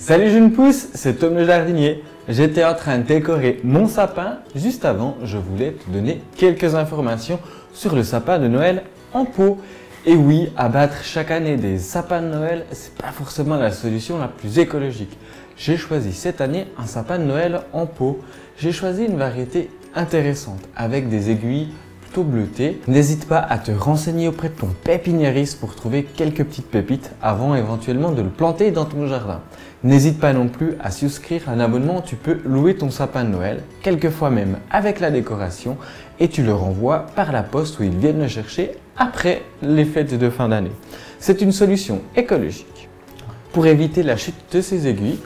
Salut Jeune Pousse, c'est Tom le jardinier. J'étais en train de décorer mon sapin. Juste avant, je voulais te donner quelques informations sur le sapin de Noël en pot. Et oui, abattre chaque année des sapins de Noël, c'est pas forcément la solution la plus écologique. J'ai choisi cette année un sapin de Noël en pot. J'ai choisi une variété intéressante avec des aiguilles plutôt bleutées. N'hésite pas à te renseigner auprès de ton pépiniériste pour trouver quelques petites pépites avant éventuellement de le planter dans ton jardin. N'hésite pas non plus à souscrire un abonnement, tu peux louer ton sapin de Noël, quelquefois même avec la décoration, et tu le renvoies par la poste où ils viennent le chercher après les fêtes de fin d'année. C'est une solution écologique. Pour éviter la chute de ces aiguilles,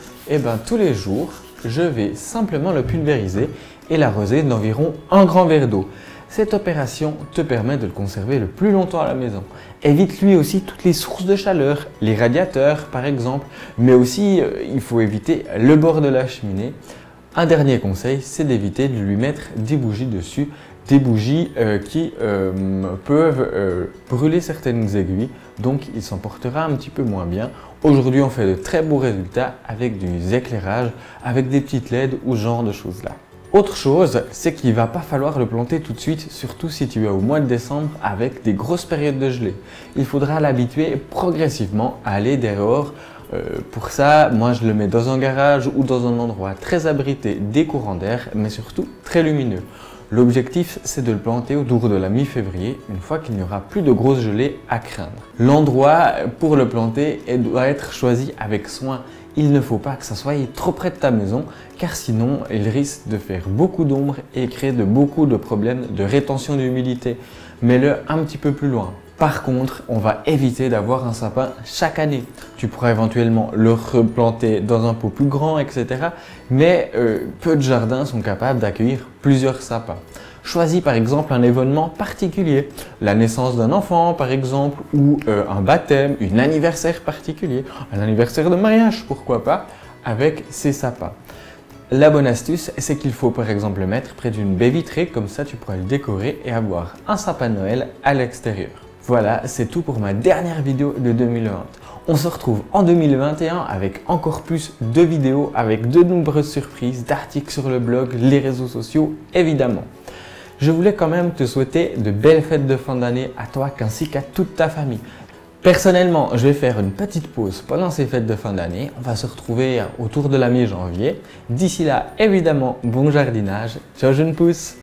tous les jours, je vais simplement le pulvériser et l'arroser d'environ un grand verre d'eau. Cette opération te permet de le conserver le plus longtemps à la maison. Évite lui aussi toutes les sources de chaleur, les radiateurs par exemple, mais aussi il faut éviter le bord de la cheminée. Un dernier conseil, c'est d'éviter de lui mettre des bougies dessus, des bougies qui peuvent brûler certaines aiguilles, donc il s'en portera un petit peu moins bien. Aujourd'hui, on fait de très beaux résultats avec des éclairages, avec des petites LED ou ce genre de choses là. Autre chose, c'est qu'il ne va pas falloir le planter tout de suite, surtout si tu es au mois de décembre avec des grosses périodes de gelée. Il faudra l'habituer progressivement à aller dehors. Pour ça, moi je le mets dans un garage ou dans un endroit très abrité des courants d'air, mais surtout très lumineux. L'objectif, c'est de le planter autour de la mi-février, une fois qu'il n'y aura plus de grosses gelées à craindre. L'endroit pour le planter doit être choisi avec soin. Il ne faut pas que ça soit trop près de ta maison, car sinon il risque de faire beaucoup d'ombre et créer beaucoup de problèmes de rétention d'humidité. Mets-le un petit peu plus loin. Par contre, on va éviter d'avoir un sapin chaque année. Tu pourras éventuellement le replanter dans un pot plus grand, etc. Mais peu de jardins sont capables d'accueillir plusieurs sapins. Choisis par exemple un événement particulier, la naissance d'un enfant par exemple, ou un baptême, un anniversaire particulier, un anniversaire de mariage, pourquoi pas, avec ces sapins. La bonne astuce, c'est qu'il faut par exemple le mettre près d'une baie vitrée, comme ça tu pourras le décorer et avoir un sapin de Noël à l'extérieur. Voilà, c'est tout pour ma dernière vidéo de 2020. On se retrouve en 2021 avec encore plus de vidéos, avec de nombreuses surprises, d'articles sur le blog, les réseaux sociaux évidemment. Je voulais quand même te souhaiter de belles fêtes de fin d'année à toi ainsi qu'à toute ta famille. Personnellement, je vais faire une petite pause pendant ces fêtes de fin d'année. On va se retrouver autour de la mi-janvier. D'ici là, évidemment, bon jardinage. Ciao jeune pousse!